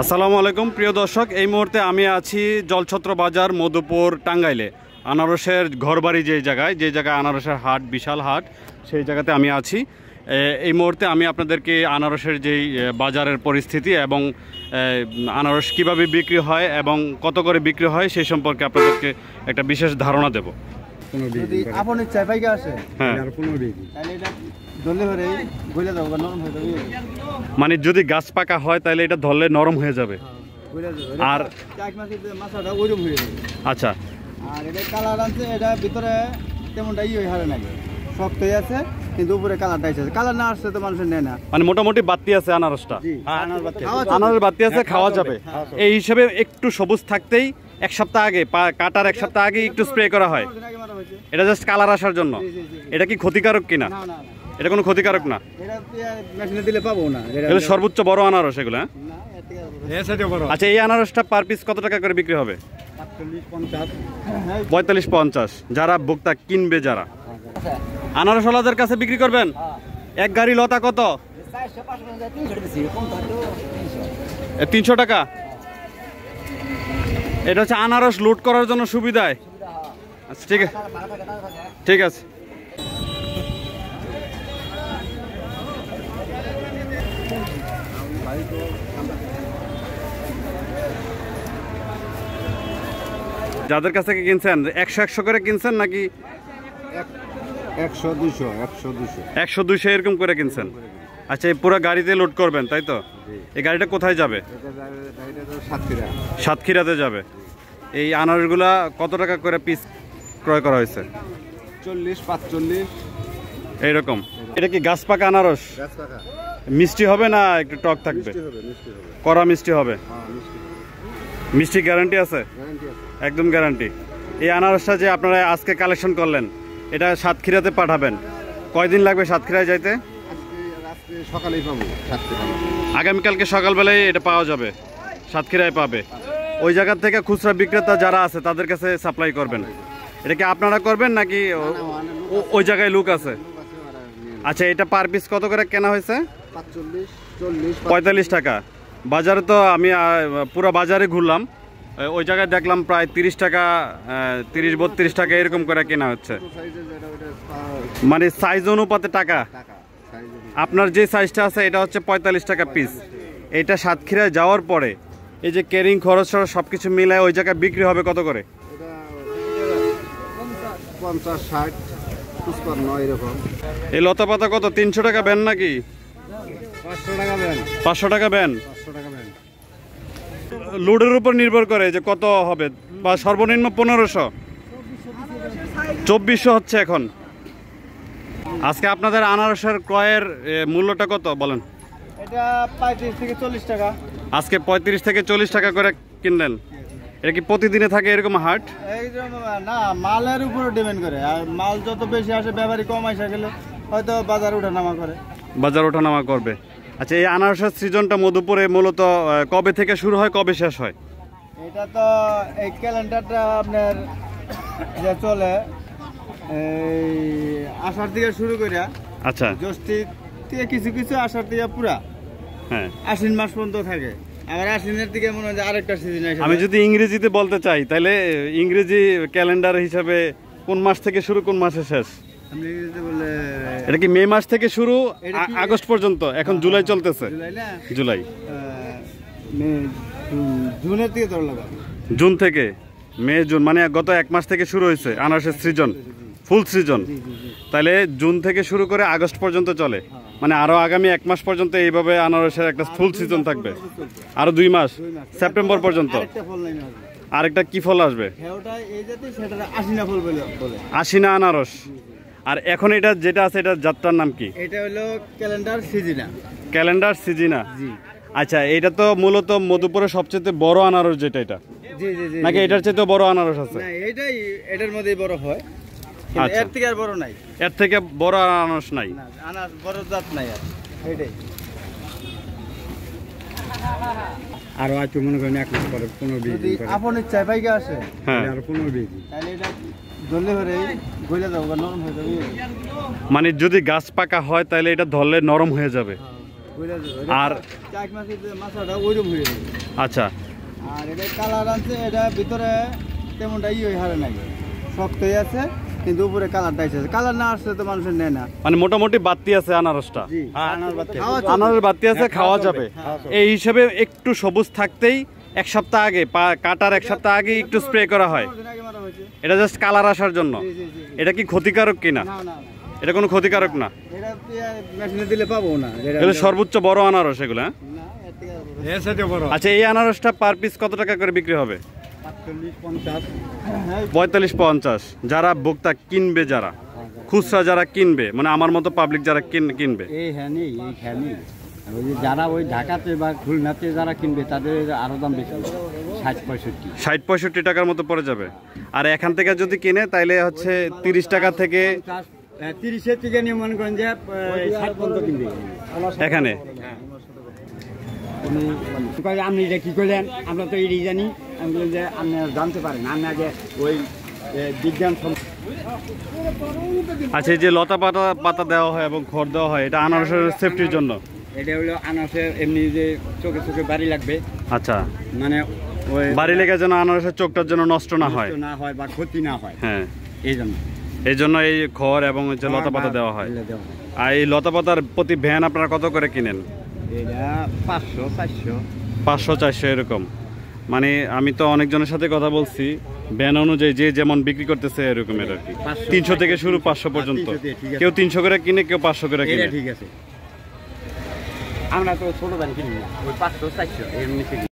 আসসালামু আলাইকুম প্রিয় দর্শক, এই মুহূর্তে আমি আছি জলছত্র বাজার মধুপুর টাঙ্গাইলে। আনারসের ঘরবাড়ি যে জায়গায় আনারসের হাট, বিশাল হাট, সেই জায়গাতে আমি আছি। এই মুহূর্তে আমি আপনাদেরকে আনারসের যেই বাজারের পরিস্থিতি এবং আনারস কিভাবে বিক্রি হয় এবং কত করে বিক্রি হয় সেই সম্পর্কে আপনাদেরকে একটা বিশেষ ধারণা দেব। মানে যদি গাছ পাকা হয় তাহলে এটা ধরলে নরম হয়ে যাবে। আর আচ্ছা, আর এটা কালার আছে, এটা ভিতরে তেমনটাই হারে নাই, শক্তই আছে কিন্তু উপরে কালারটা আছে। কালার না আসছে তো মানুষের নেয় না। মানে মোটামুটি বাতি আছে আনারসটা, আনারস বাতি আছে, খাওয়া যাবে। এই হিসেবে একটু সবুজ থাকতেই এক সপ্তাহ আগে, কাটার এক সপ্তাহ আগে একটু স্প্রে করা হয়। এটা জাস্ট কালার আসার জন্য। এটা কি ক্ষতিকারক কিনা? এটা কোনো ক্ষতিকারক না। এগুলো সর্বোচ্চ বড় আনারস এগুলো। আচ্ছা, এই আনারসটা পার পিস কত টাকা করে বিক্রি হবে? 45-50। যারা ভোক্তা কিনবে, যারা আনারসওয়ালাদের কাছে বিক্রি করবেন, এক গাড়ি লতা কত? 300 টাকা। এটা হচ্ছে আনারস লুট করার জন্য সুবিধায়। আচ্ছা, ঠিক আছে, ঠিক আছে। যাদের কাছ থেকে কিনছেন 100-100 করে কিনছেন নাকি 100-200 এরকম করে কিনছেন? আচ্ছা, এই পুরো গাড়িতে লোড করবেন তাই তো? এই গাড়িটা কোথায় যাবে? সাতক্ষীরাতে যাবে। এই আনারসগুলা কত টাকা করে পিস ক্রয় করা হয়েছে? 40-45 এইরকম। এটা কি গাছ পাকা আনারস? মিষ্টি হবে না একটু টক থাকবে? কড়া মিষ্টি হবে। মিষ্টি গ্যারান্টি আছে? একদম গ্যারান্টি। এই আনারসটা যে আপনারা আজকে কালেকশন করলেন, এটা সাতক্ষীরাতে পাঠাবেন, কয়দিন লাগবে সাতক্ষীরায় যাইতে? সকালেই পাবো। আগামীকালকে সকালবেলায় এটা পাওয়া যাবে, সাতক্ষীরায় পাবে। ওই জায়গা থেকে খুচরা বিক্রেতা যারা আছে তাদের কাছে সাপ্লাই করবেন। এটা কি আপনারা করবেন নাকি ওই জায়গায় লোক আছে? আচ্ছা, এটা পার পিস কত করে কেনা হয়েছে? 45 টাকা। বাজারে তো আমি পুরো বাজারে ঘুরলাম, ওই জায়গায় দেখলাম প্রায় 30 টাকা, 30-32 টাকা এরকম করে কেনা হচ্ছে। মানে সাইজ অনুপাতে টাকা। আপনার যে সাইজটা আছে এটা হচ্ছে 45 টাকা পিস। এটা সাতক্ষীরায় যাওয়ার পরে এই যে ক্যারিং খরচ সব কিছু মিলায় ওই জায়গায় বিক্রি হবে কত করে? 50-60 এরকম। এই লতা পাতা কত? 300 টাকা ব্যান নাকি? 500 টাকা ব্যান। লোডের উপর নির্ভর করে যে কত হবে, বা সর্বনিম্ন 1500, 2400 হচ্ছে এখন। আজকে আপনাদের আনারসের ক্রয়ের মূল্যটা কত বলেন? এটা 35-40 টাকা। আজকে 35 থেকে 40 টাকা করে কিনলেন। এটা কি প্রতিদিনে থাকে এরকম হাট? না, মালের উপর ডিপেন্ড করে। আর মাল যত বেশি আসে, ব্যাপারী কম আসে গেলে হয়তো বাজার ওঠানামা করে। বাজার ওঠানামা করবে। আচ্ছা, এই আনারসের সিজনটা মধুপুরে মূলত কবে থেকে শুরু হয়, কবে শেষ হয়? এটা তো এই ক্যালেন্ডারটা আপনার যে চলে এই আষাঢ় থেকে শুরু করে, আচ্ছা, জ্যৈষ্ঠ থেকে কিছু কিছু, আষাঢ় থেকে পুরা, হ্যাঁ, আশ্বিন মাস পর্যন্ত থাকে। আবার আশ্বিনের দিকে মনে হয় আরেকটা সিজন আসে। আমি যদি ইংরেজিতে বলতে চাই তাহলে ইংরেজি ক্যালেন্ডার হিসাবে কোন মাস থেকে শুরু, কোন মাসে শেষ? এটা কি মে মাস থেকে শুরু, আগস্ট পর্যন্ত? এখন জুলাই চলতেছে। জুলাই, জুনের দিকে ধরলাম। জুন থেকে মে, জুন, মানে গত এক মাস থেকে শুরু হয়েছে আনারসের সিজন, ফুল সিজন। তাহলে জুন থেকে শুরু করে আগস্ট পর্যন্ত চলে, মানে আরো আগামী এক মাস পর্যন্ত এইভাবে আনারসের একটা ফুল সিজন থাকবে। আরো 2 মাস, সেপ্টেম্বর পর্যন্ত। আরেকটা কি ফল আসবে? আশিনা আনারস। আর এখন এটা যেটা আছে, এটা জাতটার নাম কি? এটা হলো ক্যালেন্ডার সিজিনা। ক্যালেন্ডার সিজিনা। আচ্ছা, এটা তো মূলত মধুপুরের সবচেয়ে বড় আনারস যেটা, এটা নাকি এটার চেয়ে বড় আনারস আছে? এটাই এটার মধ্যেই বড় হয়। এর থেকে আর বড় নাই। এর থেকে বড় আনারস নাই, আনারস বড় জাত নাই আর। এটাই আর হয়তো মনে করেন 1 মাস পরে 15-20 দিন পরে আপনি ইচ্ছায় পাইকে আসে, আর 15-20 দিন, তাহলে এটা ধরলে পরে গলে যাবো নরম হয়ে যাবে। মানে যদি গাছ পাকা হয় তাহলে এটা ধরলে নরম হয়ে যাবে। আর চাক মাছের যে মাছটা ওইরকম হয়ে যাবে। আচ্ছা, আর এটা কালার আছে, এটা ভিতরে তেমনটা হারে নাই, শক্তই আছে কিন্তু উপরে কালারটা আছে। কালার না আসলে তো মানুষের নেয় না। মানে মোটামুটি বাতি আছে আনারসটা, আনারস বাতি আছে, খাওয়া যাবে। এই হিসেবে একটু সবুজ থাকতেই এক সপ্তাহ আগে কাটার এক সপ্তাহ আগে একটু স্প্রে করা হয়, এটা জাস্ট কালার আসার জন্য। এটা কি ক্ষতিকারক কিনা? এটা কোনো ক্ষতিকারক না, এটা মেশিনে দিলে পাবো না। এগুলো সর্বোচ্চ বড় আনারস এগুলো। আচ্ছা, এই আনারসটা পার পিস কত টাকা করে বিক্রি হবে? 45-50। যারা ভোক্তা কিনবে, যারা খুচরা যারা কিনবে, মানে আমার মতো পাবলিক যারা কিনবে, যারা ওই ঢাকাতে বা খুলনাতে যারা কিনবে তাদের আরো দাম বেশি, 60-65 টাকার মতো পড়ে যাবে। আর এখান থেকে যদি কিনে তাইলে হচ্ছে 30 টাকা থেকে 30-এর থেকে নিয়ে মনে করেন যে 60 পর্যন্ত কিনবে এখানে। আপনি এটা কি করলেন? আমরা তো এই জানি, আমি বললেন যে আপনি জানতে পারেন, আপনি আগে ওই বিজ্ঞান। আচ্ছা, এই যে লতা পাতা দেওয়া হয় এবং খড় দেওয়া হয়, এটা আনারসের সেফটির জন্য। এটা হলো আনারসের এমনি যে চোখে চোখে বাড়ি লাগবে। আচ্ছা, মানে ওই বাড়ি লেগে যেন আনারসের চোখটার জন্য নষ্ট না হয়, বা ক্ষতি না হয়। হ্যাঁ, এই জন্য এই খড় এবং লতা পাতা দেওয়া হয়। আর এই লতা পাতার প্রতি ভ্যান আপনারা কত করে কিনেন? এটা 500-400 500-400 এরকম। মানে আমি তো অনেকজনের সাথে কথা বলছি, ভ্যান অনুযায়ী যে যেমন বিক্রি করতেছে এরকমের আর কি। 300 থেকে শুরু, 500 পর্যন্ত। কেউ 300 করে কিনে, কেউ 500 করে কিনে। ঠিক আছে, আমরা তো ছোট ভ্যান কিনি না, ওই 500-400 এর নিচে।